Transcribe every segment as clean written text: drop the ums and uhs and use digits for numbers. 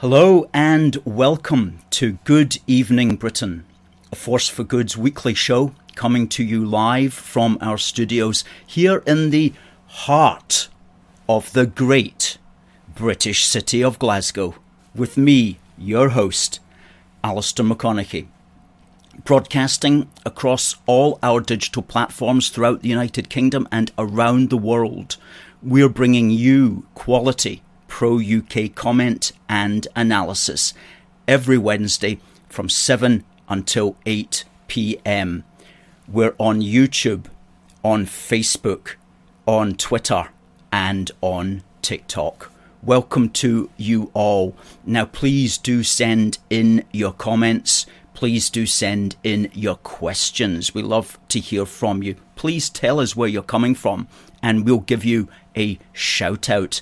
Hello and welcome to Good Evening Britain, a Force for Good's weekly show coming to you live from our studios here in the heart of the great British city of Glasgow, with me, your host, Alistair McConnachie. Broadcasting across all our digital platforms throughout the United Kingdom and around the world, we're bringing you quality pro-UK comment and analysis every Wednesday from 7 until 8 p.m. We're on YouTube, on Facebook, on Twitter, and on TikTok. Welcome to you all. Now, please do send in your comments. Please do send in your questions. We love to hear from you. Please tell us where you're coming from, and we'll give you a shout out.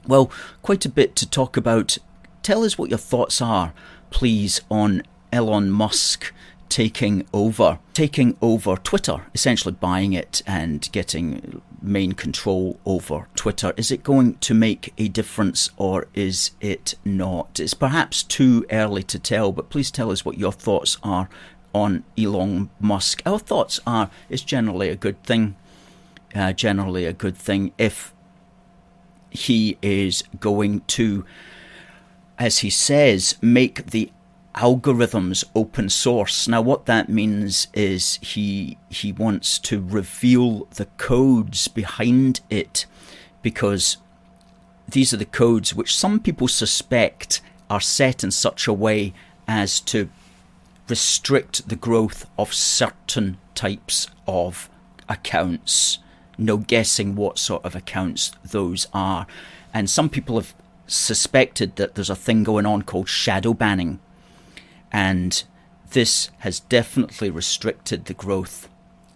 Well, quite a bit to talk about. Tell us what your thoughts are, please, on Elon Musk taking over Twitter, essentially buying it and getting main control over Twitter. Is it going to make a difference or is it not? It's perhaps too early to tell, but please tell us what your thoughts are on Elon Musk. Our thoughts are it's generally a good thing. If he is going to, as he says, make the algorithms open source. Now, what that means is he wants to reveal the codes behind it, because these are the codes which some people suspect are set in such a way as to restrict the growth of certain types of accounts. No guessing what sort of accounts those are. And some people have suspected that there's a thing going on called shadow banning. And this has definitely restricted the growth,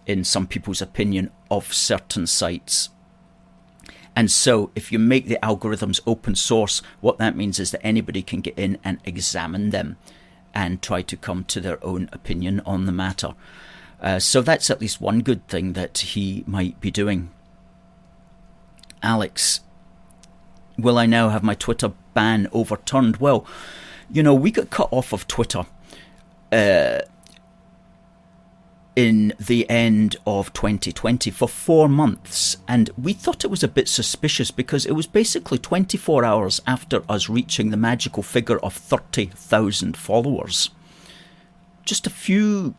in some people's opinion, of certain sites. And so if you make the algorithms open source, what that means is that anybody can get in and examine them and try to come to their own opinion on the matter. So that's at least one good thing that he might be doing. Alex, will I now have my Twitter ban overturned? Well, you know, we got cut off of Twitter in the end of 2020 for 4 months, and we thought it was a bit suspicious because it was basically 24 hours after us reaching the magical figure of 30,000 followers. Just a few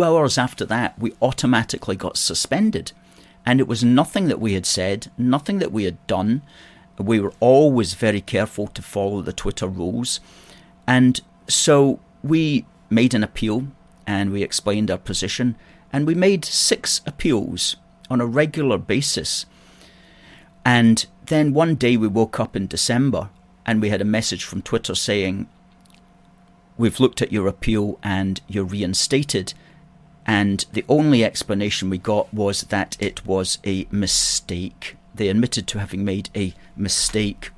hours after that, we automatically got suspended. And it was nothing that we had said, nothing that we had done. We were always very careful to follow the Twitter rules. And so we made an appeal and we explained our position. And we made 6 appeals on a regular basis. And then one day we woke up in December and we had a message from Twitter saying, "We've looked at your appeal and you're reinstated." And the only explanation we got was that it was a mistake. They admitted to having made a mistake.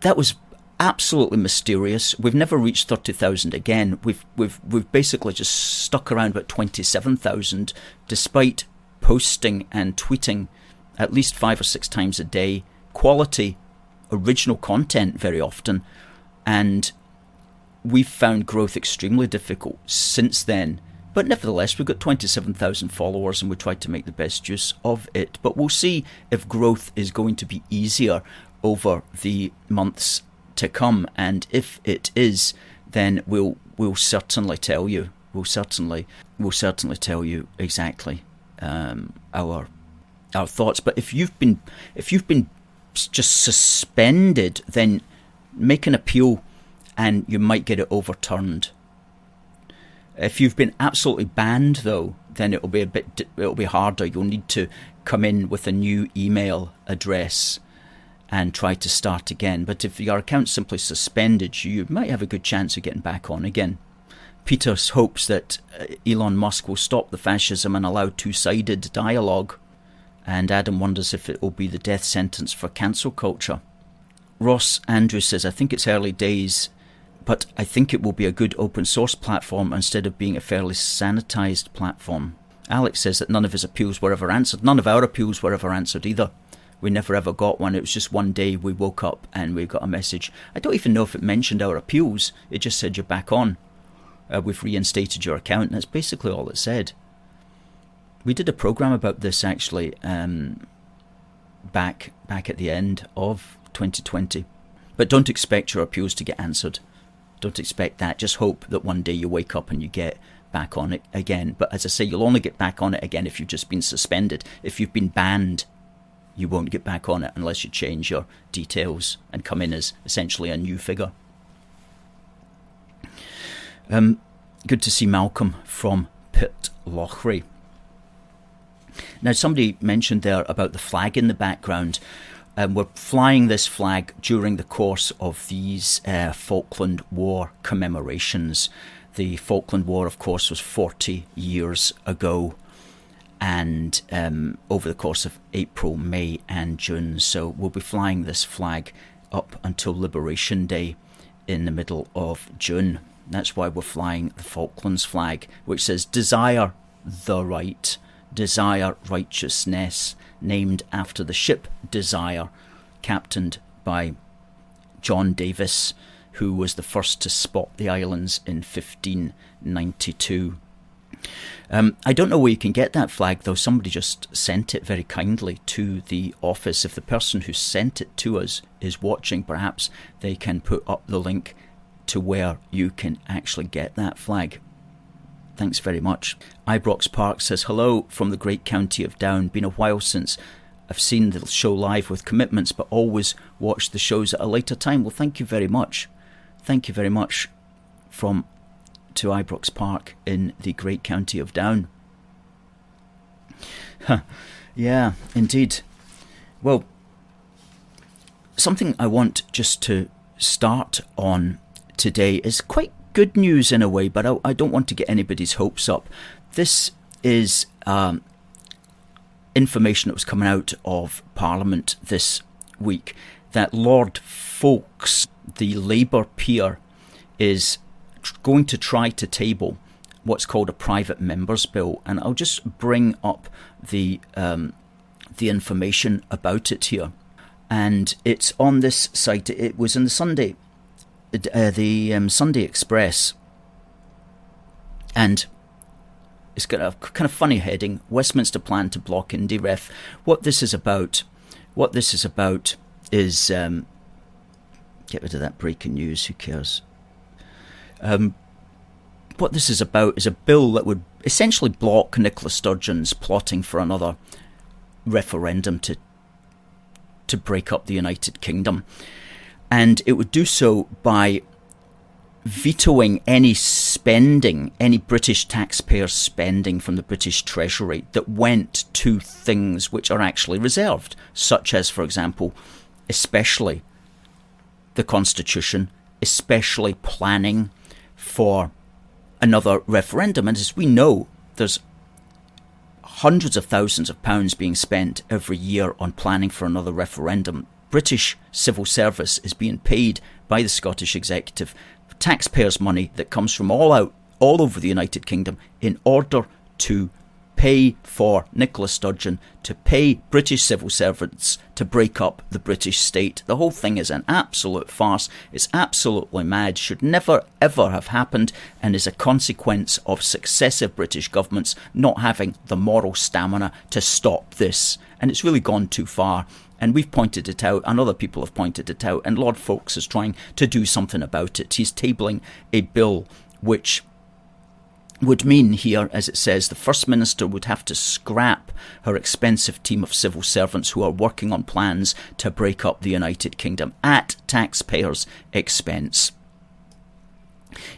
That was absolutely mysterious. We've never reached 30,000 again. We've basically just stuck around about 27,000, despite posting and tweeting at least 5 or 6 times a day, quality, original content very often, and we've found growth extremely difficult since then. But nevertheless, we've got 27,000 followers and we tried to make the best use of it. But we'll see if growth is going to be easier over the months to come. And if it is, then we'll certainly tell you. We'll certainly tell you exactly our thoughts. But if you've been just suspended, then make an appeal and you might get it overturned. If you've been absolutely banned, though, then it'll be harder. You'll need to come in with a new email address and try to start again. But if your account's simply suspended, you might have a good chance of getting back on again. Peter hopes that Elon Musk will stop the fascism and allow two-sided dialogue. And Adam wonders if it will be the death sentence for cancel culture. Ross Andrews says, "I think it's early days, but I think it will be a good open source platform instead of being a fairly sanitized platform." Alex says that none of his appeals were ever answered. None of our appeals were ever answered either. We never ever got one. It was just one day we woke up and we got a message. I don't even know if it mentioned our appeals. It just said you're back on. We've reinstated your account, and that's basically all it said. We did a programme about this actually back at the end of 2020. But don't expect your appeals to get answered. Don't expect that. Just hope that one day you wake up and you get back on it again. But as I say, you'll only get back on it again if you've just been suspended. If you've been banned, you won't get back on it unless you change your details and come in as essentially a new figure. Good to see Malcolm from Pitlochry. Now, somebody mentioned there about the flag in the background. We're flying this flag during the course of these Falkland War commemorations. The Falkland War, of course, was 40 years ago, and over the course of April, May and June. So we'll be flying this flag up until Liberation Day in the middle of June. That's why we're flying the Falklands flag, which says desire the right, desire righteousness, named after the ship Desire, captained by John Davis, who was the first to spot the islands in 1592. I don't know where you can get that flag, though. Somebody just sent it very kindly to the office. If the person who sent it to us is watching, perhaps they can put up the link to where you can actually get that flag. Thanks very much. Ibrox Park says, hello from the great county of Down. Been a while since I've seen the show live with commitments, but always watch the shows at a later time. Well, thank you very much. Thank you very much to Ibrox Park in the great county of Down. Yeah, indeed. Well, something I want just to start on today is quite good news in a way, but I don't want to get anybody's hopes up. This is information that was coming out of Parliament this week, that Lord Foulkes, the Labour peer, is going to try to table what's called a private members bill, and I'll just bring up the information about it here. And it's on this site. It was in the Sunday Express, and it's got a kind of funny heading: Westminster plan to block IndyRef. What this is about is get rid of that breaking news. Who cares? What this is about is a bill that would essentially block Nicola Sturgeon's plotting for another referendum to break up the United Kingdom. And it would do so by vetoing any spending, any British taxpayer spending from the British Treasury that went to things which are actually reserved, such as, for example, especially the Constitution, especially planning for another referendum. And as we know, there's hundreds of thousands of pounds being spent every year on planning for another referendum. British civil service is being paid by the Scottish Executive taxpayers' money that comes from all over the United Kingdom in order to pay for Nicola Sturgeon, to pay British civil servants to break up the British state. The whole thing is an absolute farce. It's absolutely mad, should never ever have happened, and is a consequence of successive British governments not having the moral stamina to stop this. And it's really gone too far. And we've pointed it out, and other people have pointed it out, and Lord Foulkes is trying to do something about it. He's tabling a bill which would mean here, as it says, the First Minister would have to scrap her expensive team of civil servants who are working on plans to break up the United Kingdom at taxpayers' expense.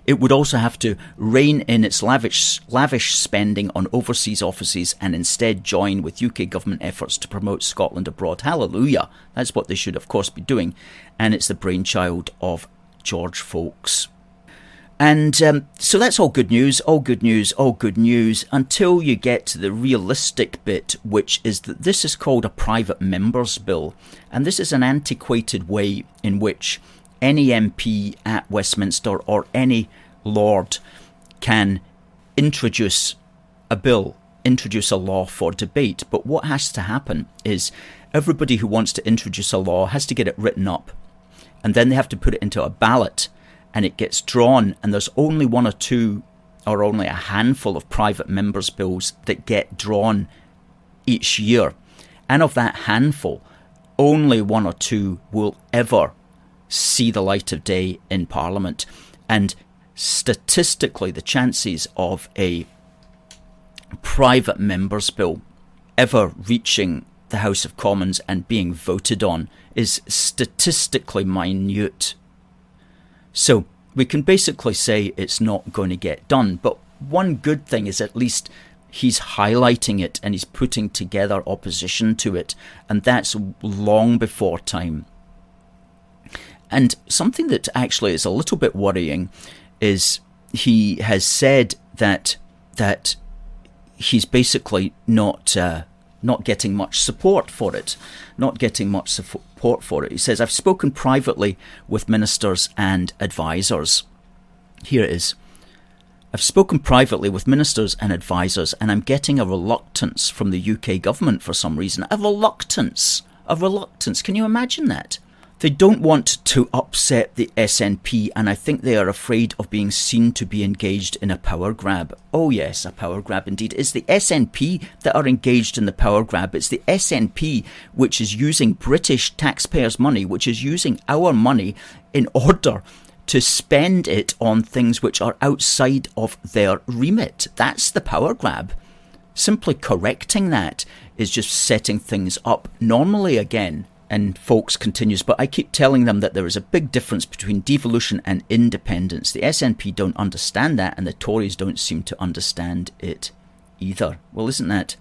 It would also have to rein in its lavish spending on overseas offices and instead join with UK government efforts to promote Scotland abroad. Hallelujah! That's what they should, of course, be doing. And it's the brainchild of George Foulkes. And so that's all good news, until you get to the realistic bit, which is that this is called a private members bill. And this is an antiquated way in which any MP at Westminster or any Lord can introduce a bill, introduce a law for debate. But what has to happen is everybody who wants to introduce a law has to get it written up, and then they have to put it into a ballot, and it gets drawn, and there's only one or two, or only a handful of private members' bills that get drawn each year. And of that handful, only one or two will ever see the light of day in Parliament. And statistically, the chances of a private member's bill ever reaching the House of Commons and being voted on is statistically minute. So we can basically say it's not going to get done. But one good thing is at least he's highlighting it and he's putting together opposition to it. And that's long before time. And something that actually is a little bit worrying is he has said that he's basically not getting much support for it. He says, I've spoken privately with ministers and advisors. Here it is. I've spoken privately with ministers and advisors, and I'm getting a reluctance from the UK government for some reason. A reluctance. Can you imagine that? They don't want to upset the SNP, and I think they are afraid of being seen to be engaged in a power grab. Oh yes, a power grab indeed. It's the SNP that are engaged in the power grab. It's the SNP which is using British taxpayers' money, which is using our money in order to spend it on things which are outside of their remit. That's the power grab. Simply correcting that is just setting things up normally again. And Folks continues, but I keep telling them that there is a big difference between devolution and independence. The SNP don't understand that, and the Tories don't seem to understand it either. Well, isn't that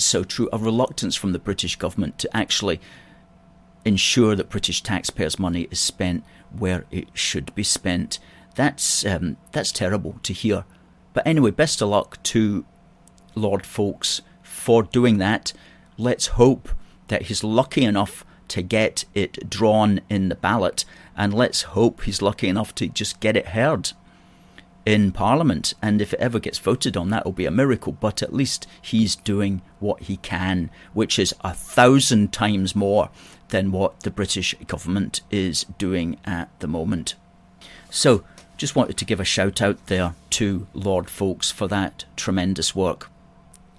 so true? A reluctance from the British government to actually ensure that British taxpayers' money is spent where it should be spent. That's terrible to hear. But anyway, best of luck to Lord Folks for doing that. Let's hope that he's lucky enough to get it drawn in the ballot, and let's hope he's lucky enough to just get it heard in Parliament. And if it ever gets voted on, that will be a miracle, but at least he's doing what he can, which is 1,000 times more than what the British government is doing at the moment. So just wanted to give a shout out there to Lord Folks for that tremendous work.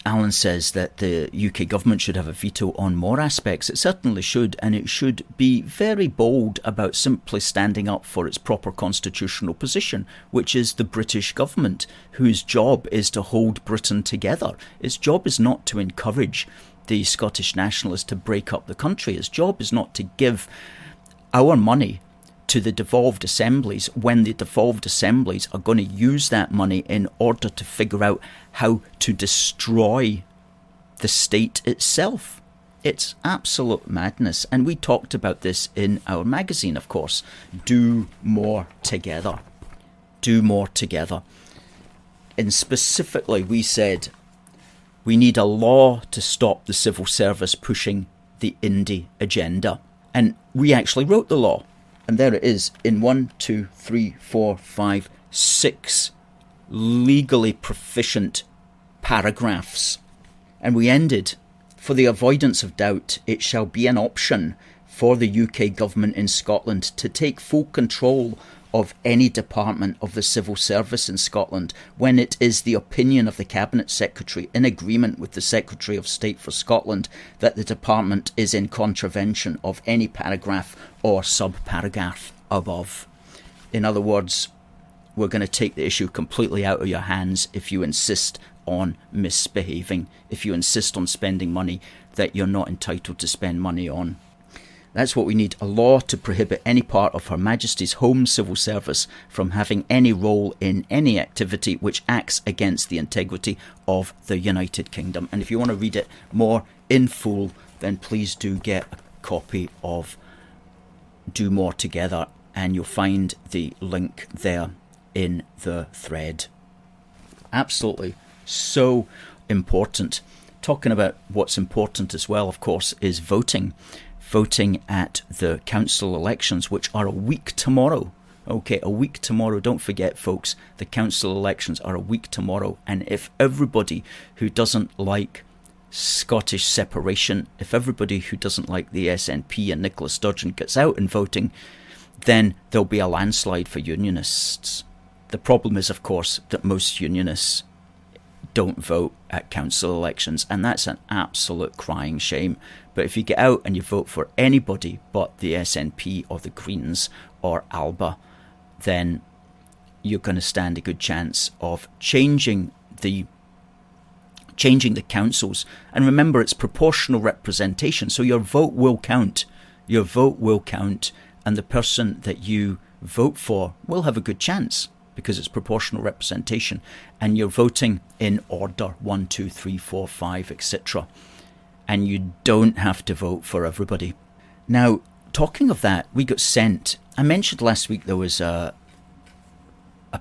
Alan says that the UK government should have a veto on more aspects. It certainly should, and it should be very bold about simply standing up for its proper constitutional position, which is the British government, whose job is to hold Britain together. Its job is not to encourage the Scottish nationalists to break up the country. Its job is not to give our money to the devolved assemblies when the devolved assemblies are going to use that money in order to figure out how to destroy the state itself. It's absolute madness. And we talked about this in our magazine, of course. Do more together. Do more together. And specifically, we said we need a law to stop the civil service pushing the Indy agenda. And we actually wrote the law. And there it is in 6 legally proficient paragraphs. And we ended, for the avoidance of doubt, it shall be an option for the UK government in Scotland to take full control of any department of the civil service in Scotland when it is the opinion of the Cabinet Secretary in agreement with the Secretary of State for Scotland that the department is in contravention of any paragraph or sub-paragraph above. In other words, we're going to take the issue completely out of your hands if you insist on misbehaving, if you insist on spending money that you're not entitled to spend money on. That's what we need, a law to prohibit any part of Her Majesty's Home Civil Service from having any role in any activity which acts against the integrity of the United Kingdom. And if you want to read it more in full, then please do get a copy of Do More Together, and you'll find the link there in the thread. Absolutely so important. Talking about what's important as well, of course, is voting. Voting at the council elections, which are a week tomorrow. Okay, a week tomorrow. Don't forget, folks, the council elections are a week tomorrow. And if everybody who doesn't like Scottish separation, if everybody who doesn't like the SNP and Nicola Sturgeon gets out in voting, then there'll be a landslide for Unionists. The problem is, of course, that most Unionists don't vote at council elections, and that's an absolute crying shame. But if you get out and you vote for anybody but the SNP or the Greens or Alba, then you're going to stand a good chance of changing the councils. And remember, it's proportional representation, so your vote will count. Your vote will count, and the person that you vote for will have a good chance because it's proportional representation, and you're voting in order 1, 2, 3, 4, 5, etc. And you don't have to vote for everybody. Now, talking of that, we got sent, I mentioned last week there was a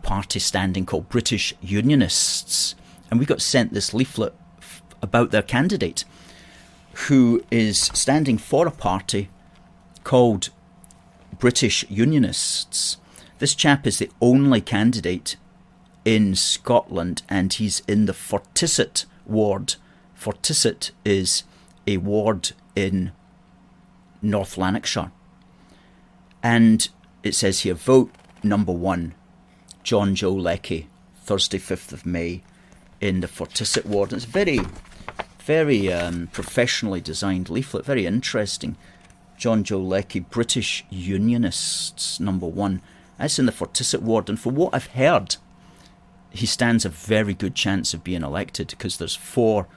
party standing called British Unionists, and we got sent this leaflet about their candidate, who is standing for a party called British Unionists. This chap is the only candidate in Scotland, and he's in the Fortisset ward. Fortisset is a ward in North Lanarkshire. And it says here, vote number 1, John Joe Leckie, Thursday 5th of May, in the Fortisset ward. And it's very, very professionally designed leaflet, very interesting. John Joe Leckie, British Unionists, number 1. That's in the Fortisset ward, and for what I've heard, he stands a very good chance of being elected because there's four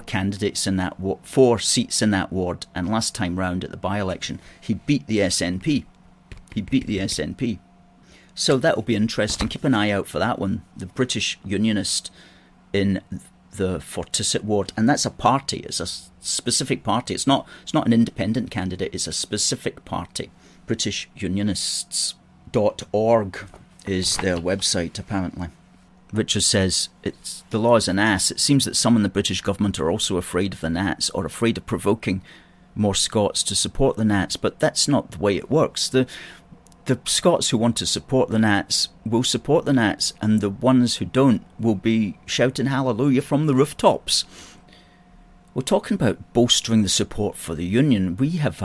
candidates in that 4 seats in that ward, and last time round at the by-election, he beat the SNP. So that will be interesting. Keep an eye out for that one, the British Unionist in the Fortisset ward, and that's a party. It's a specific party. It's not an independent candidate. It's a specific party. BritishUnionists.org is their website, apparently. Richard says, the law is an ass. It seems that some in the British government are also afraid of the Nats, or afraid of provoking more Scots to support the Nats, but that's not the way it works. The Scots who want to support the Nats will support the Nats, and the ones who don't will be shouting hallelujah from the rooftops. We're talking about bolstering the support for the Union. We have,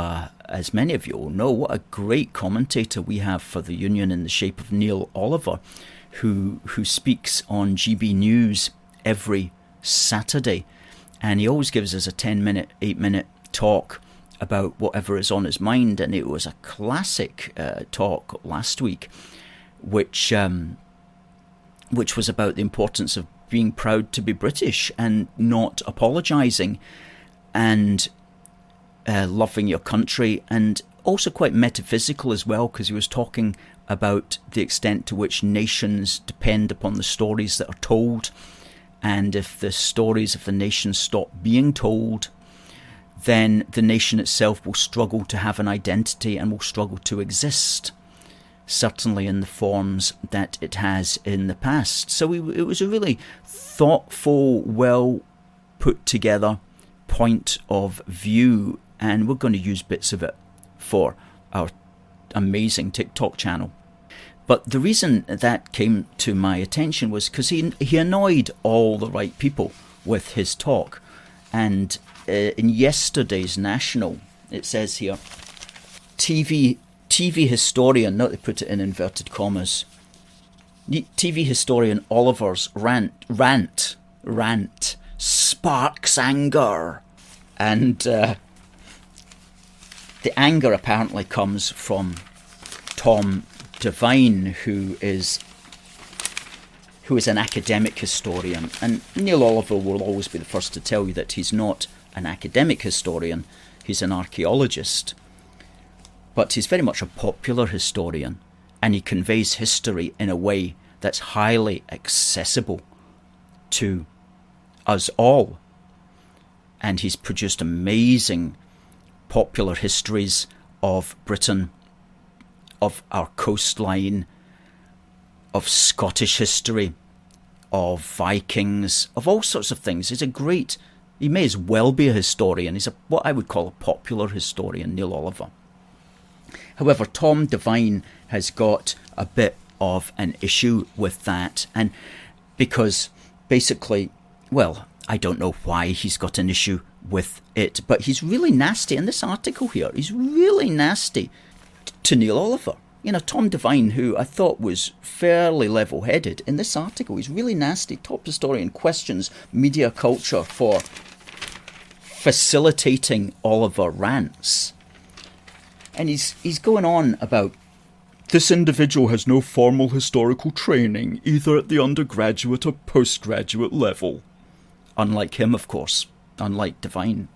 as many of you all know, what a great commentator we have for the Union in the shape of Neil Oliver, who speaks on GB News every Saturday. And he always gives us a 10-minute, 8-minute talk about whatever is on his mind. And it was a classic talk last week, which was about the importance of being proud to be British and not apologising, and loving your country, and also quite metaphysical as well, because he was talking about the extent to which nations depend upon the stories that are told, and if the stories of the nation stop being told, then the nation itself will struggle to have an identity and will struggle to exist, certainly in the forms that it has in the past. So it was a really thoughtful, well put together point of view, and we're going to use bits of it for our amazing TikTok channel. But the reason that came to my attention was because he annoyed all the right people with his talk. And in yesterday's National, it says here, TV historian, not to put it in inverted commas, TV historian Oliver's rant sparks anger. And the anger apparently comes from Tom Devine, who is an academic historian. And Neil Oliver will always be the first to tell you that he's not an academic historian, he's an archaeologist. But he's very much a popular historian, and he conveys history in a way that's highly accessible to us all. And he's produced amazing popular histories of Britain, of our coastline, of Scottish history, of Vikings, of all sorts of things. He may as well be a historian. He's what I would call a popular historian, Neil Oliver. However, Tom Devine has got a bit of an issue with that, and because basically, well, I don't know why he's got an issue with it, but he's really nasty in this article here. He's really nasty to Neil Oliver. You know, Tom Devine, who I thought was fairly level-headed, in this article he's really nasty. Top historian questions media culture for facilitating Oliver rants. And he's going on about, this individual has no formal historical training, either at the undergraduate or postgraduate level. Unlike him, of course. Unlike Devine.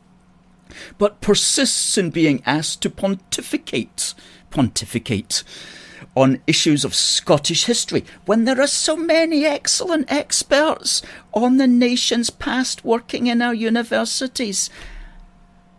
But persists in being asked to pontificate on issues of Scottish history when there are so many excellent experts on the nation's past working in our universities.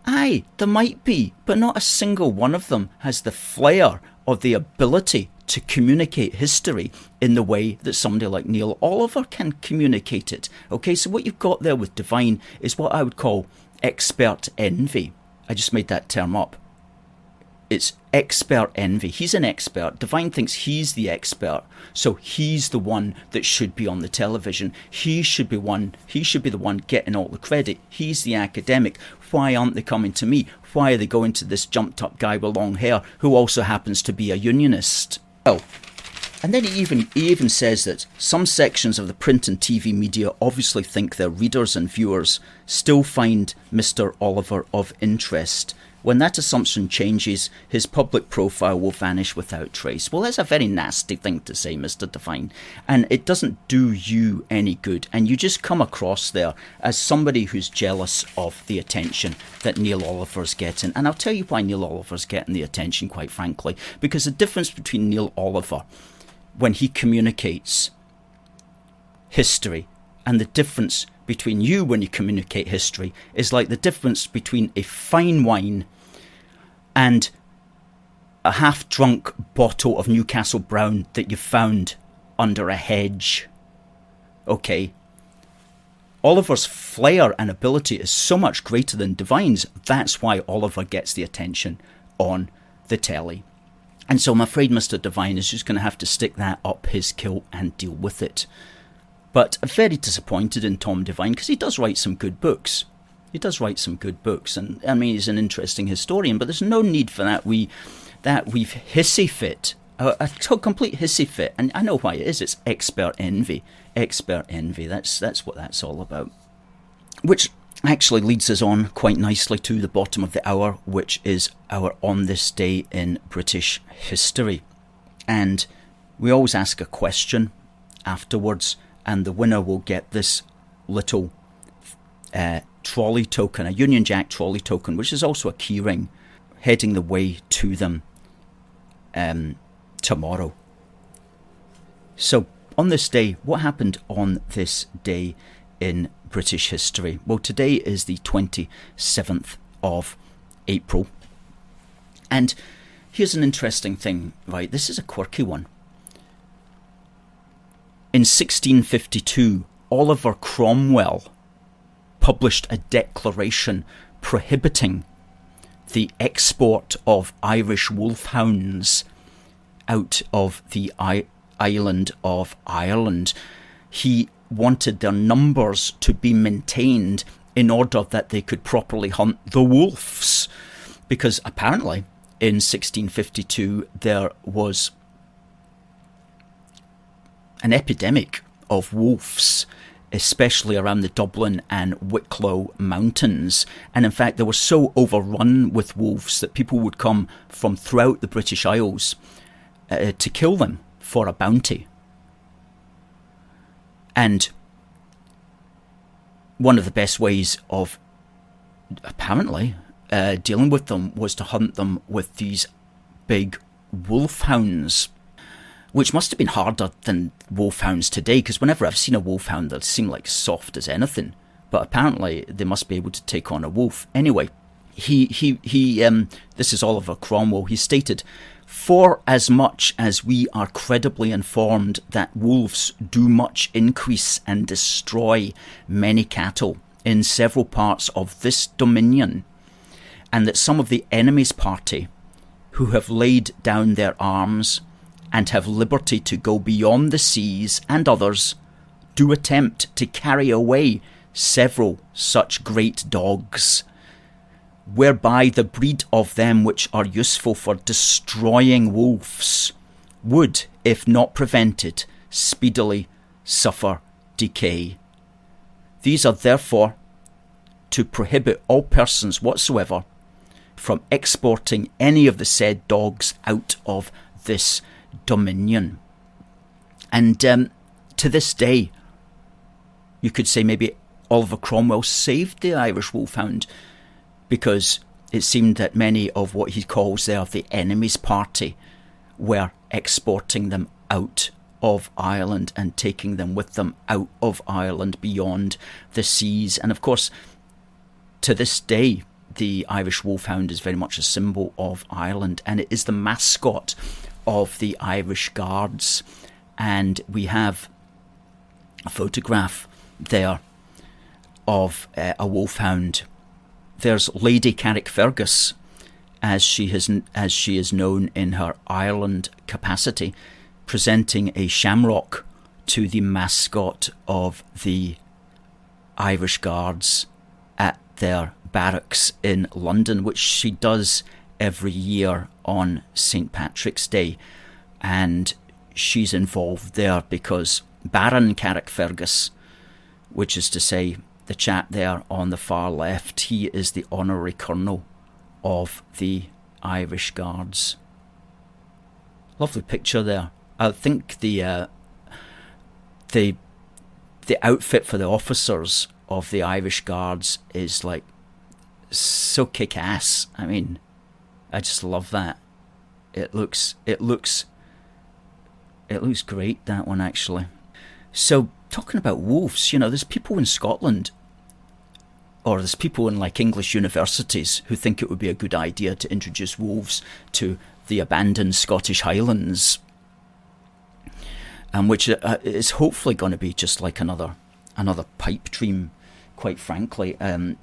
Aye, there might be, but not a single one of them has the flair or the ability to communicate history in the way that somebody like Neil Oliver can communicate it. Okay, so what you've got there with Devine is what I would call expert envy. I just made that term up. It's expert envy. He's an expert. Devine thinks he's the expert, so he's the one that should be on the television. He should be the one getting all the credit. He's the academic. Why aren't they coming to me? Why are they going to this jumped up guy with long hair who also happens to be a unionist? Well, and then he even says that some sections of the print and TV media obviously think their readers and viewers still find Mr. Oliver of interest. When that assumption changes, his public profile will vanish without trace. Well, that's a very nasty thing to say, Mr. Devine, and it doesn't do you any good. And you just come across there as somebody who's jealous of the attention that Neil Oliver's getting. And I'll tell you why Neil Oliver's getting the attention, quite frankly, because the difference between Neil Oliver when he communicates history and the difference between you when you communicate history is like the difference between a fine wine and a half-drunk bottle of Newcastle Brown that you found under a hedge. Okay. Oliver's flair and ability is so much greater than Devine's. That's why Oliver gets the attention on the telly. And so I'm afraid Mr. Devine is just going to have to stick that up his kilt and deal with it. But I'm very disappointed in Tom Devine because he does write some good books. He does write some good books. And I mean, he's an interesting historian, but there's no need for that we've hissy fit, a complete hissy fit. And I know why it is. It's expert envy. Expert envy. That's what that's all about. Which actually leads us on quite nicely to the bottom of the hour, which is our On This Day in British History. And we always ask a question afterwards, and the winner will get this little trolley token, a Union Jack trolley token, which is also a keyring, heading the way to them tomorrow. So, on this day, what happened on this day in British history? Well, today is the 27th of April. And here's an interesting thing, right? This is a quirky one. In 1652, Oliver Cromwell published a declaration prohibiting the export of Irish wolfhounds out of the island of Ireland. He wanted their numbers to be maintained in order that they could properly hunt the wolves. Because apparently in 1652 there was an epidemic of wolves, especially around the Dublin and Wicklow mountains. And in fact, they were so overrun with wolves that people would come from throughout the British Isles to kill them for a bounty. And one of the best ways of, apparently, dealing with them was to hunt them with these big wolfhounds, which must have been harder than wolfhounds today, because whenever I've seen a wolfhound, they seem like soft as anything. But apparently, they must be able to take on a wolf. Anyway, this is Oliver Cromwell. He stated, "For as much as we are credibly informed that wolves do much increase and destroy many cattle in several parts of this dominion, and that some of the enemy's party, who have laid down their arms and have liberty to go beyond the seas, and others, do attempt to carry away several such great dogs, whereby the breed of them which are useful for destroying wolves would, if not prevented, speedily suffer decay. These are therefore to prohibit all persons whatsoever from exporting any of the said dogs out of this dominion. And to this day, you could say maybe Oliver Cromwell saved the Irish Wolfhound, because it seemed that many of what he calls there the enemy's party were exporting them out of Ireland and taking them with them out of Ireland beyond the seas. And of course, to this day, the Irish Wolfhound is very much a symbol of Ireland, and it is the mascot of the Irish Guards. And we have a photograph there of a wolfhound. There's Lady Carrickfergus, as she is known in her Ireland capacity, presenting a shamrock to the mascot of the Irish Guards at their barracks in London, which she does every year on St. Patrick's Day. And she's involved there because Baron Carrickfergus, which is to say the chap there on the far left, he is the honorary colonel of the Irish Guards. Lovely picture there. I think the outfit for the officers of the Irish Guards is like so kick-ass. I mean, I just love that. It looks great, that one, actually. So, talking about wolves, there's people in Scotland, or there's people in like English universities who think it would be a good idea to introduce wolves to the abandoned Scottish Highlands, which is hopefully going to be just like another pipe dream, quite frankly.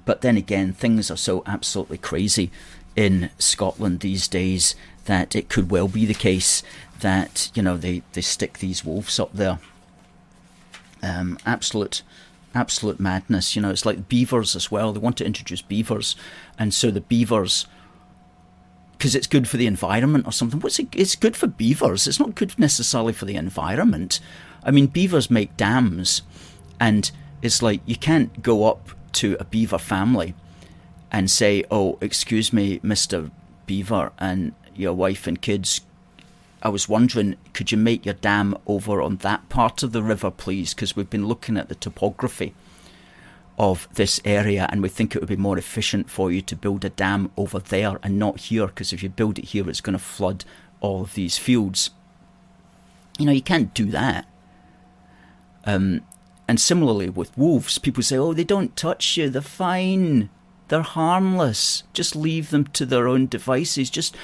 But then again, things are so absolutely crazy in Scotland these days that it could well be the case that they stick these wolves up there. Absolute madness. It's like beavers as well. They want to introduce beavers, and so the beavers, because it's good for the environment or something. It's good for beavers. It's not good necessarily for the environment. I mean, beavers make dams, and it's like you can't go up to a beaver family and say, "Oh, excuse me, Mr. Beaver and your wife and kids, I was wondering, could you make your dam over on that part of the river, please? Because we've been looking at the topography of this area, and we think it would be more efficient for you to build a dam over there and not here, because if you build it here, it's going to flood all of these fields." You can't do that. And similarly with wolves, people say, "Oh, they don't touch you, they're fine, they're harmless, just leave them to their own devices, just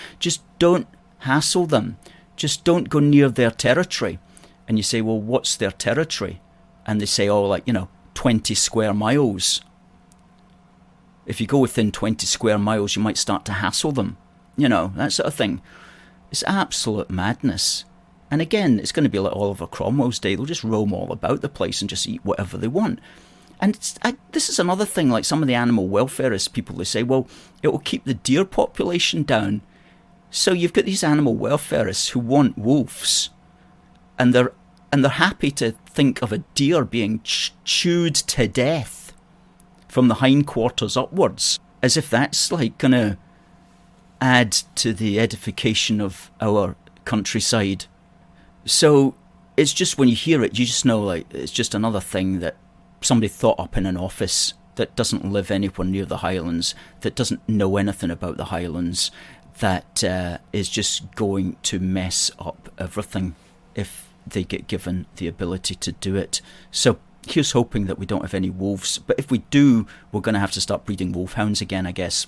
don't hassle them, just don't go near their territory." And you say, "Well, what's their territory?" And they say, "Oh, 20 square miles. If you go within 20 square miles, you might start to hassle them." That sort of thing. It's absolute madness. And again, it's going to be like Oliver Cromwell's day. They'll just roam all about the place and just eat whatever they want. And this is another thing, like some of the animal welfareist people, they say, well, it will keep the deer population down. So you've got these animal welfareists who want wolves, and they're happy to think of a deer being chewed to death from the hindquarters upwards, as if that's like going to add to the edification of our countryside. So it's just, when you hear it, you just know, like, it's just another thing that somebody thought up in an office that doesn't live anywhere near the Highlands, that doesn't know anything about the Highlands, that is just going to mess up everything if they get given the ability to do it. So here's hoping that we don't have any wolves. But if we do, we're going to have to start breeding wolfhounds again, I guess.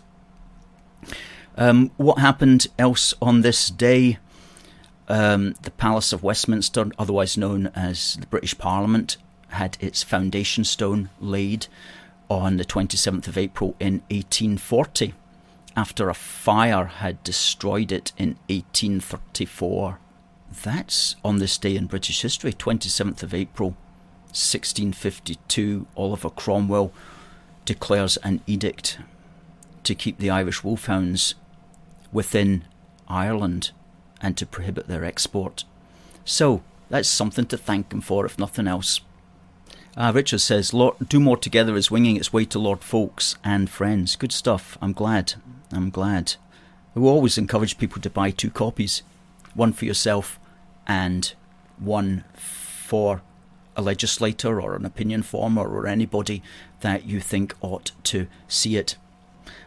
What happened else on this day? The Palace of Westminster, otherwise known as the British Parliament, had its foundation stone laid on the 27th of April in 1840, after a fire had destroyed it in 1834. That's on this day in British history, 27th of April 1652, Oliver Cromwell declares an edict to keep the Irish Wolfhounds within Ireland and to prohibit their export. So that's something to thank him for, if nothing else. Richard says, Do More Together is winging its way to Lord Folks and friends. Good stuff. I'm glad. We always encourage people to buy 2 copies. One for yourself and one for a legislator or an opinion former or anybody that you think ought to see it.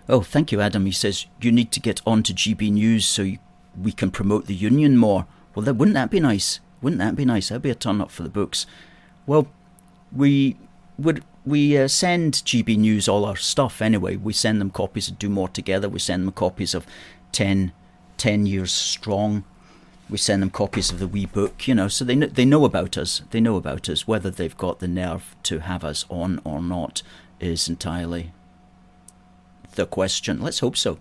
Oh, thank you, Adam. He says, you need to get on to GB News so we can promote the Union more. Well, wouldn't that be nice? That'd be a turn up for the books. Well, we send GB News all our stuff anyway. We send them copies of Do More Together. We send them copies of 10 Years Strong. We send them copies of the wee book, so they know about us. They know about us. Whether they've got the nerve to have us on or not is entirely the question. Let's hope so.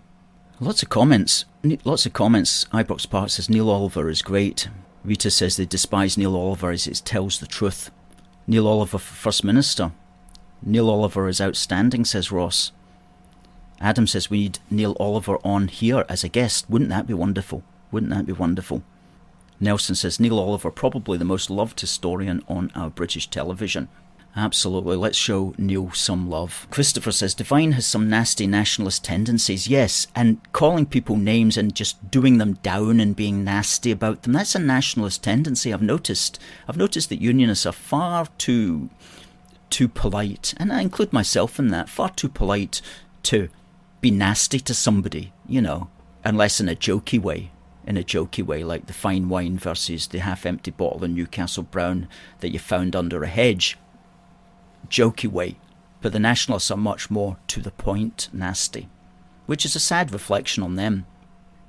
Lots of comments. Ibrox Park says Neil Oliver is great. Rita says they despise Neil Oliver as it tells the truth. Neil Oliver for First Minister. Neil Oliver is outstanding, says Ross. Adam says we need Neil Oliver on here as a guest. Wouldn't that be wonderful? Nelson says Neil Oliver, probably the most loved historian on our British television. Absolutely, let's show Neil some love. Christopher says Devine has some nasty nationalist tendencies. Yes, and calling people names and just doing them down and being nasty about them, that's a nationalist tendency. I've noticed that Unionists are far too polite, and I include myself in that, far too polite to be nasty to somebody, unless in a jokey way. Like the fine wine versus the half-empty bottle of Newcastle Brown that you found under a hedge. Jokey way. But the nationalists are much more to the point nasty, which is a sad reflection on them.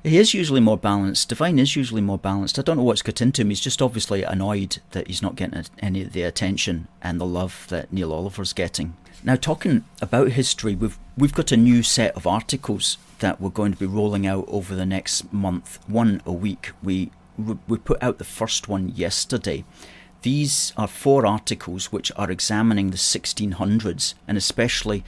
He is usually more balanced. Devine is usually more balanced. I don't know what's got into him. He's just obviously annoyed that he's not getting any of the attention and the love that Neil Oliver's getting. Now, talking about history, we've got a new set of articles that we're going to be rolling out over the next month, one a week. We put out the first one yesterday. These are 4 articles which are examining the 1600s, and especially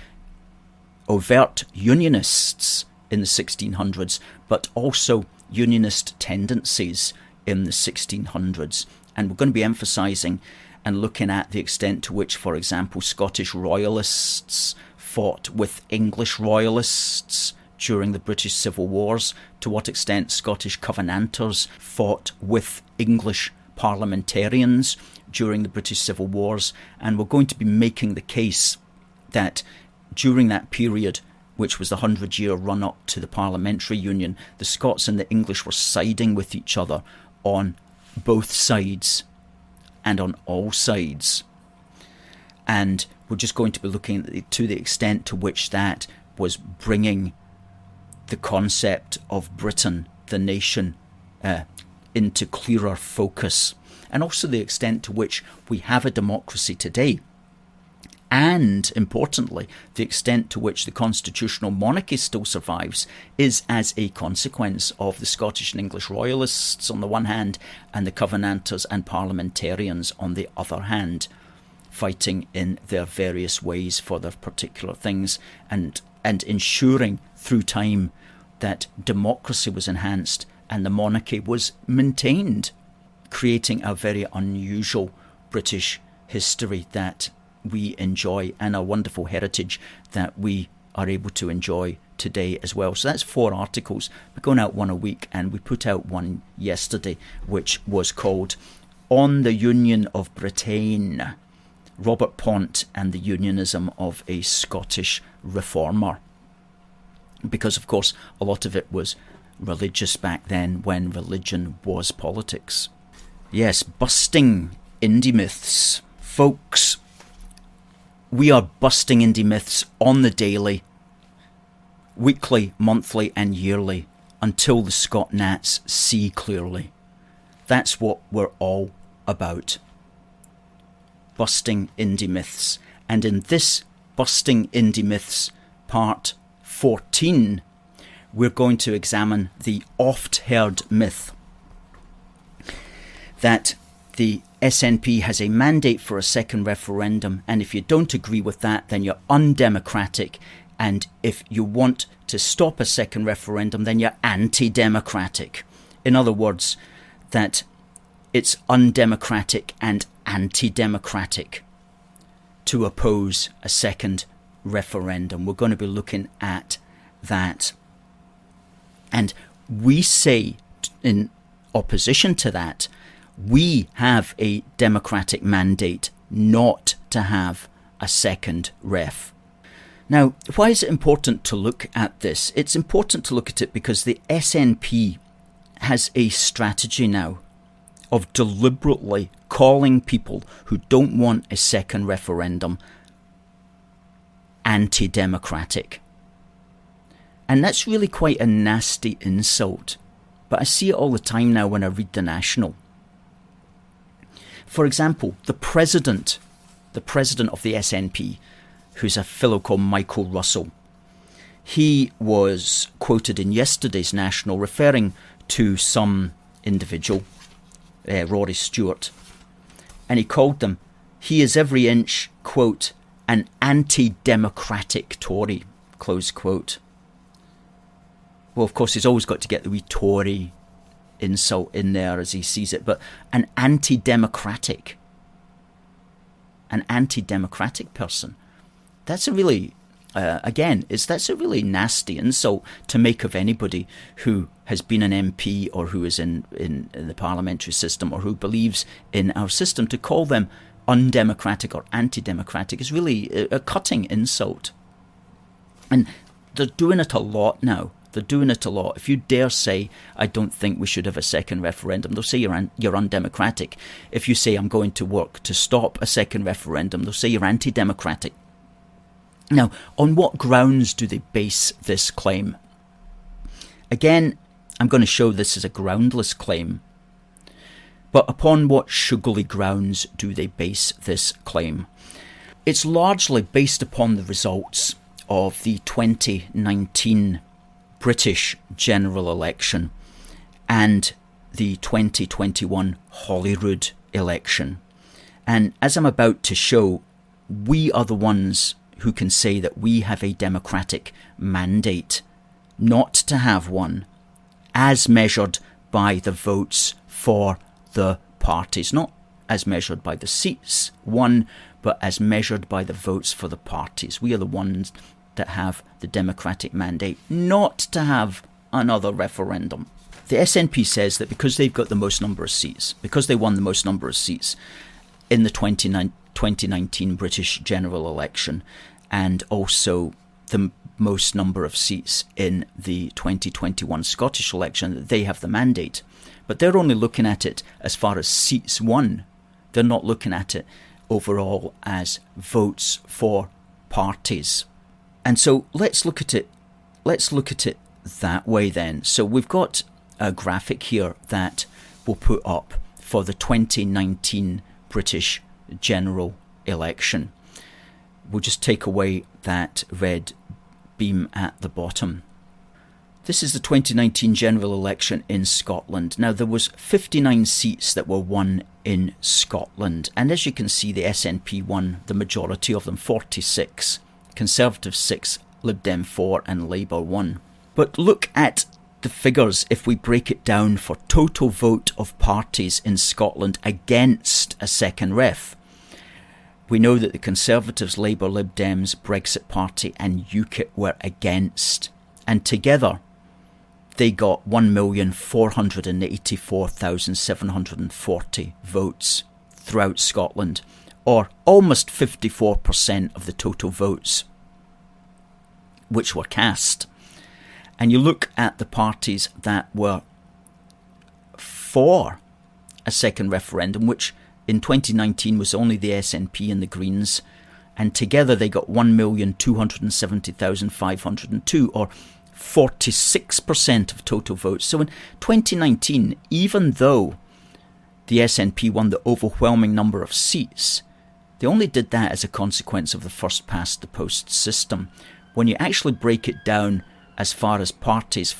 overt Unionists in the 1600s, but also Unionist tendencies in the 1600s. And we're going to be emphasising and looking at the extent to which, for example, Scottish royalists fought with English royalists during the British Civil Wars, to what extent Scottish Covenanters fought with English parliamentarians during the British Civil Wars. And we're going to be making the case that during that period, which was the 100-year run-up to the Parliamentary Union, the Scots and the English were siding with each other on both sides and on all sides. And we're just going to be looking to the extent to which that was bringing the concept of Britain, the nation, into clearer focus, and also the extent to which we have a democracy today, and importantly, the extent to which the constitutional monarchy still survives is as a consequence of the Scottish and English royalists on the one hand and the Covenanters and parliamentarians on the other hand, fighting in their various ways for their particular things, and ensuring through time that democracy was enhanced and the monarchy was maintained, creating a very unusual British history that we enjoy and a wonderful heritage that we are able to enjoy today as well. So that's 4 articles. We're going out one a week, and we put out one yesterday which was called On the Union of Britayne, Robert Pont and the Unionism of a Scottish Reformer. Because, of course, a lot of it was religious back then when religion was politics. Yes, busting Indy Myths. Folks, we are busting Indy Myths on the daily, weekly, monthly and yearly until the Scot Nats see clearly. That's what we're all about. Busting Indy Myths. And in this Busting Indy Myths part 14, we're going to examine the oft-heard myth that the SNP has a mandate for a second referendum, and if you don't agree with that, then you're undemocratic, and if you want to stop a second referendum, then you're anti-democratic. In other words, that it's undemocratic and anti-democratic to oppose a second referendum. We're going to be looking at that. And we say, in opposition to that, we have a democratic mandate not to have a second ref. Now, why is it important to look at this? It's important to look at it because the SNP has a strategy now of deliberately calling people who don't want a second referendum anti-democratic. And that's really quite a nasty insult. But I see it all the time now when I read the National. For example, the president of the SNP, who's a fellow called Michael Russell, he was quoted in yesterday's National referring to some individual, Rory Stewart, and he called them, he is every inch, quote, an anti-democratic Tory, close quote. Well, of course, he's always got to get the wee Tory insult in there as he sees it, but an anti-democratic person. That's a really, that's a really nasty insult to make of anybody who has been an MP or who is in the parliamentary system or who believes in our system. To call them undemocratic or anti-democratic is really a cutting insult. And they're doing it a lot now. They're doing it a lot. If you dare say, I don't think we should have a second referendum, they'll say you're undemocratic. If you say, I'm going to work to stop a second referendum, they'll say you're anti-democratic. Now, on what grounds do they base this claim? Again, I'm going to show this as a groundless claim. But upon what sugary grounds do they base this claim? It's largely based upon the results of the 2019 British general election and the 2021 Holyrood election. And as I'm about to show, we are the ones who can say that we have a democratic mandate not to have one, as measured by the votes for the parties, not as measured by the seats won, but as measured by the votes for the parties. We are the ones that have the democratic mandate not to have another referendum. The SNP says that because they've got the most number of seats, because they won the most number of seats in the 2019 British general election, and also the most number of seats in the 2021 Scottish election, that they have the mandate. But they're only looking at it as far as seats won. They're not looking at it overall as votes for parties. And so let's look at it that way then. So we've got a graphic here that we'll put up for the 2019 British general election. We'll just take away that red beam at the bottom. This is the 2019 general election in Scotland. Now, there was 59 seats that were won in Scotland, and as you can see, the SNP won the majority of them, 46. Conservative 6, Lib Dem 4 and Labour 1. But look at the figures if we break it down for total vote of parties in Scotland against a second ref. We know that the Conservatives, Labour, Lib Dems, Brexit Party and UKIP were against, and together they got 1,484,740 votes throughout Scotland, or almost 54% of the total votes which were cast. And you look at the parties that were for a second referendum, which in 2019 was only the SNP and the Greens, and together they got 1,270,502, or 46% of total votes. So in 2019, even though the SNP won the overwhelming number of seats, they only did that as a consequence of the first past the post system. When you actually break it down as far as parties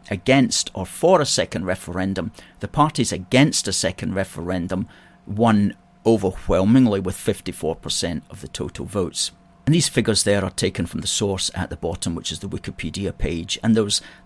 against or for a second referendum, the parties against a second referendum won overwhelmingly with 54% of the total votes. And these figures there are taken from the source at the bottom, which is the Wikipedia page. And there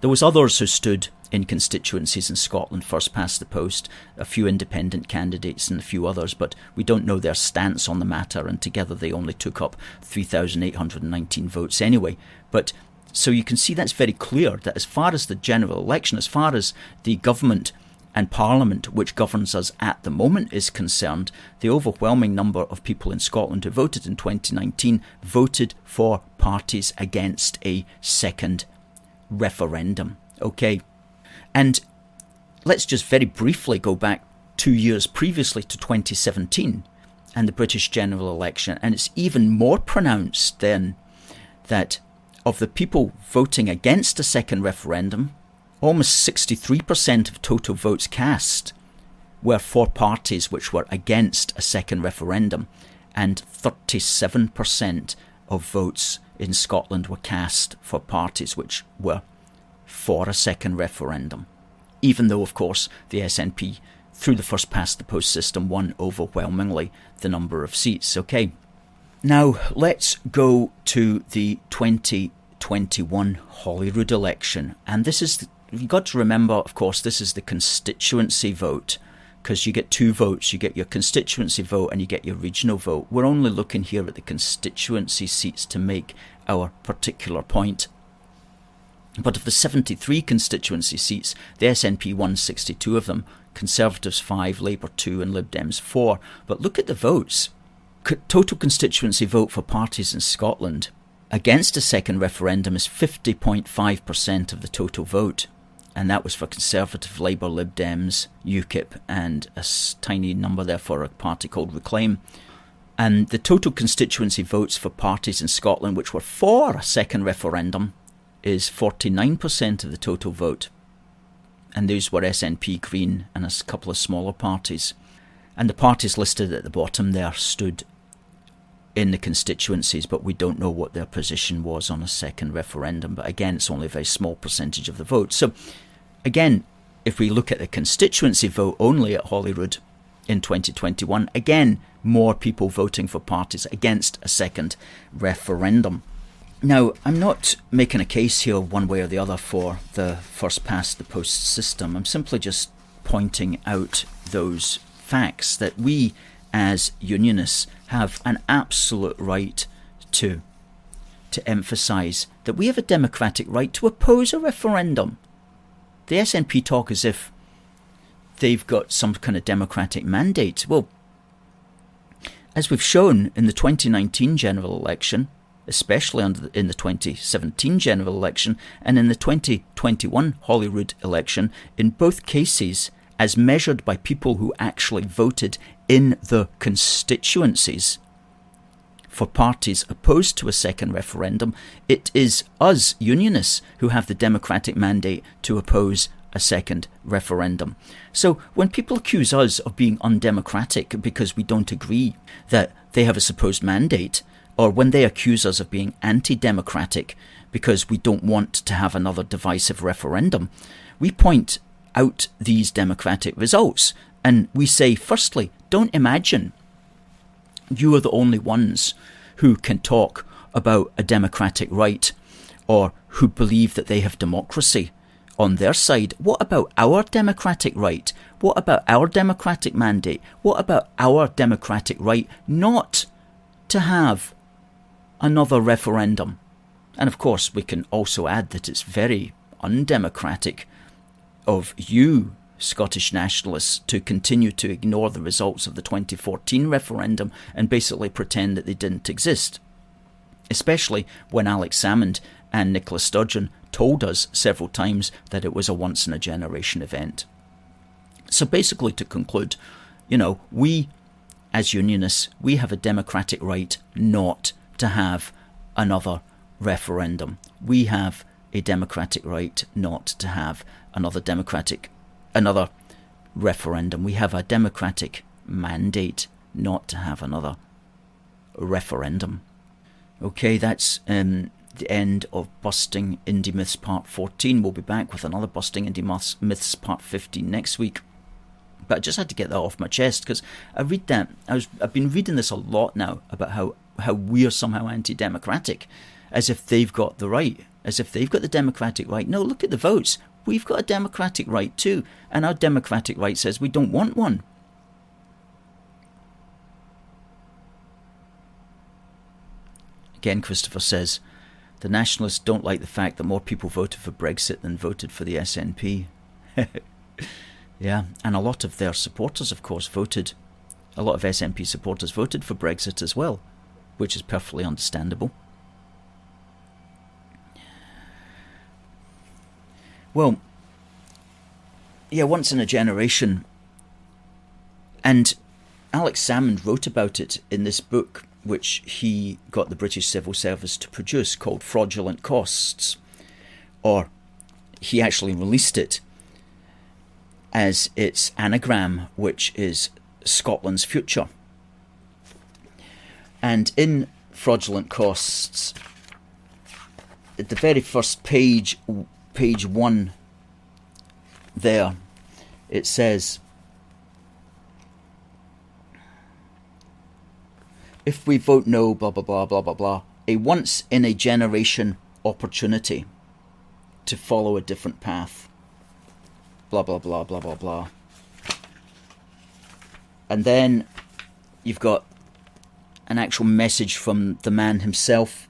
was others who stood in constituencies in Scotland first past the post, a few independent candidates and a few others, but we don't know their stance on the matter, and together they only took up 3,819 votes anyway. But so you can see that's very clear that as far as the general election, as far as the government and Parliament, which governs us at the moment, is concerned, the overwhelming number of people in Scotland who voted in 2019 voted for parties against a second referendum. Okay, and let's just very briefly go back 2 years previously to 2017 and the British general election, and it's even more pronounced then that of the people voting against a second referendum, almost 63% of total votes cast were for parties which were against a second referendum, and 37% of votes in Scotland were cast for parties which were for a second referendum. Even though, of course, the SNP, through the first past the post system, won overwhelmingly the number of seats. Okay, now let's go to the 2021 Holyrood election, and this is you've got to remember, of course, this is the constituency vote, because you get two votes. You get your constituency vote and you get your regional vote. We're only looking here at the constituency seats to make our particular point. But of the 73 constituency seats, the SNP won 62 of them, Conservatives 5, Labour 2 and Lib Dems 4. But look at the votes. Total constituency vote for parties in Scotland against a second referendum is 50.5% of the total vote. And that was for Conservative, Labour, Lib Dems, UKIP, and a tiny number there for a party called Reclaim. And the total constituency votes for parties in Scotland which were for a second referendum is 49% of the total vote. And those were SNP, Green, and a couple of smaller parties. And the parties listed at the bottom there stood in the constituencies, but we don't know what their position was on a second referendum. But again, it's only a very small percentage of the vote. So again, if we look at the constituency vote only at Holyrood in 2021, again, more people voting for parties against a second referendum. Now, I'm not making a case here one way or the other for the first past the post system. I'm simply just pointing out those facts that we as Unionists have an absolute right to emphasise that we have a democratic right to oppose a referendum. The SNP talk as if they've got some kind of democratic mandate. Well, as we've shown in the 2019 general election, especially in the 2017 general election and in the 2021 Holyrood election, in both cases, as measured by people who actually voted in the constituencies for parties opposed to a second referendum, it is us, Unionists, who have the democratic mandate to oppose a second referendum. So when people accuse us of being undemocratic because we don't agree that they have a supposed mandate, or when they accuse us of being anti-democratic because we don't want to have another divisive referendum, we point out these democratic results. And we say, firstly, don't imagine you are the only ones who can talk about a democratic right or who believe that they have democracy on their side. What about our democratic right? What about our democratic mandate? What about our democratic right not to have another referendum? And of course, we can also add that it's very undemocratic of you, Scottish nationalists, to continue to ignore the results of the 2014 referendum and basically pretend that they didn't exist. Especially when Alex Salmond and Nicola Sturgeon told us several times that it was a once-in-a-generation event. So basically, to conclude, we, as Unionists, we have a democratic right not to have another referendum. We have a democratic right not to have another referendum. We have a democratic mandate not to have another referendum. Okay, that's the end of Busting Indy Myths Part 14. We'll be back with another Busting Indy Myths Part 15 next week. But I just had to get that off my chest, because I read that. I've been reading this a lot now about how we're somehow anti-democratic, as if they've got the right, as if they've got the democratic right. No, look at the votes. We've got a democratic right too, and our democratic right says we don't want one. Again, Christopher says, the Nationalists don't like the fact that more people voted for Brexit than voted for the SNP. Yeah, and a lot of their supporters, of course, voted, a lot of SNP supporters voted for Brexit as well, which is perfectly understandable. Well, yeah, once in a generation. And Alex Salmond wrote about it in this book, which he got the British Civil Service to produce, called Fraudulent Costs. Or he actually released it as its anagram, which is Scotland's Future. And in Fraudulent Costs, at the very first page 1 there, it says, if we vote no, blah, blah, blah, blah, blah, blah, a once-in-a-generation opportunity to follow a different path, blah, blah, blah, blah, blah, blah. And then you've got an actual message from the man himself,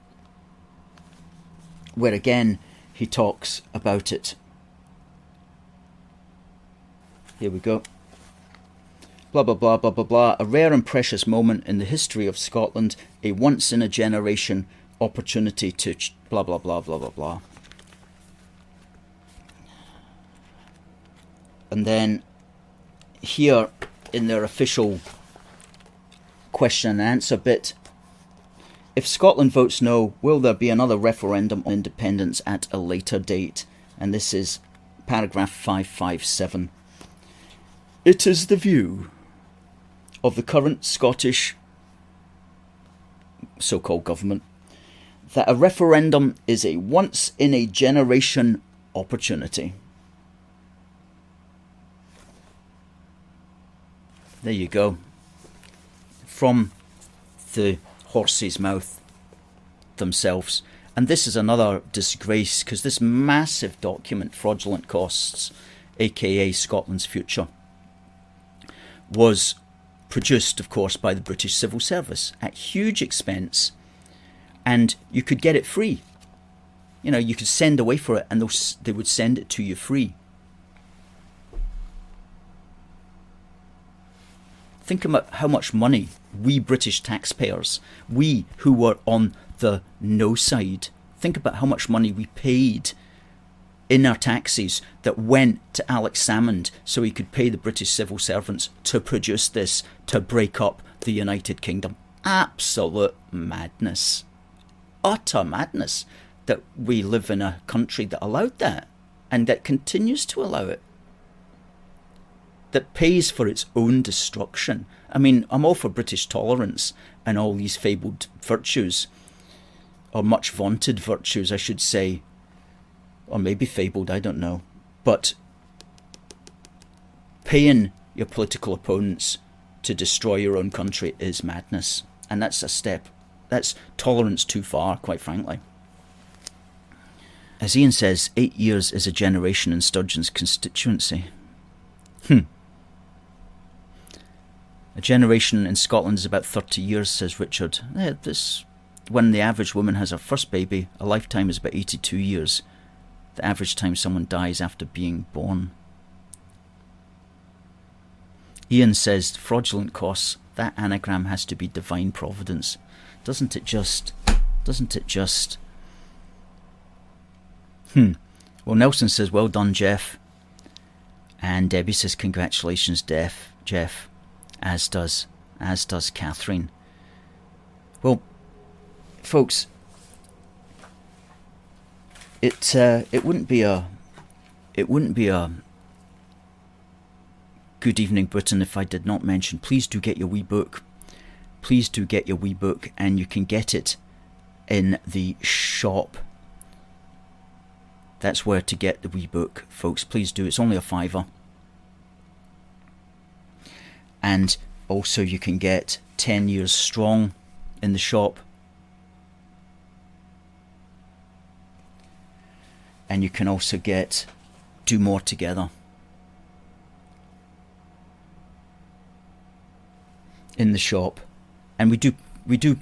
where again he talks about it. Here we go. Blah, blah, blah, blah, blah, blah. A rare and precious moment in the history of Scotland. A once-in-a-generation opportunity to blah, blah, blah, blah, blah, blah. And then here in their official question and answer bit, if Scotland votes no, will there be another referendum on independence at a later date? And this is paragraph 557. It is the view of the current Scottish so-called government that a referendum is a once-in-a-generation opportunity. There you go. From the horse's mouth themselves. And this is another disgrace, because this massive document, Fraudulent Costs, aka Scotland's Future, was produced, of course, by the British Civil Service at huge expense, and you could get it free. You know, you could send away for it, and they would send it to you free. Think about how much money we British taxpayers, we who were on the no side, think about how much money we paid in our taxes that went to Alex Salmond so he could pay the British civil servants to produce this, to break up the United Kingdom. Absolute madness. Utter madness that we live in a country that allowed that, and that continues to allow it, that pays for its own destruction. I mean, I'm all for British tolerance and all these fabled virtues, or much vaunted virtues, I should say, or maybe fabled, I don't know. But paying your political opponents to destroy your own country is madness. And that's a step. That's tolerance too far, quite frankly. As Ian says, 8 years is a generation in Sturgeon's constituency. A generation in Scotland is about 30 years, says Richard. When the average woman has her first baby, a lifetime is about 82 years. The average time someone dies after being born. Ian says, fraudulent costs, that anagram has to be divine providence. Doesn't it just? Well, Nelson says, well done, Jeff. And Debbie says, congratulations, Jeff. As does Catherine. Well, folks, it wouldn't be a Good Evening Britain if I did not mention, please do get your wee book. Please do get your wee book, and you can get it in the shop. That's where to get the wee book, folks. Please do. It's only a £5. And also you can get 10 Years Strong in the shop. And you can also get Do More Together in the shop. And we do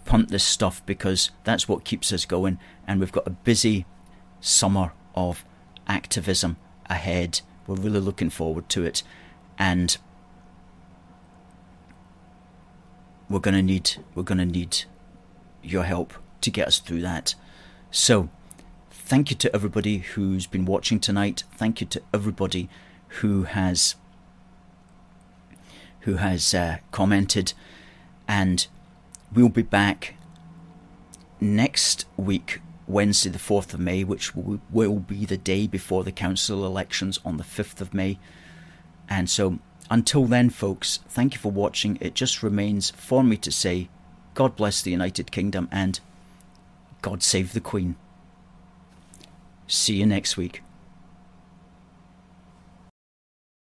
punt this stuff because that's what keeps us going, and we've got a busy summer of activism ahead. We're really looking forward to it, and we're gonna need your help to get us through that. So thank you to everybody who's been watching tonight. Thank you to everybody who has commented, and we'll be back next week, Wednesday the 4th of May, which will be the day before the council elections on the 5th of May. And so until then, folks, thank you for watching. It just remains for me to say, God bless the United Kingdom and God save the Queen. See you next week.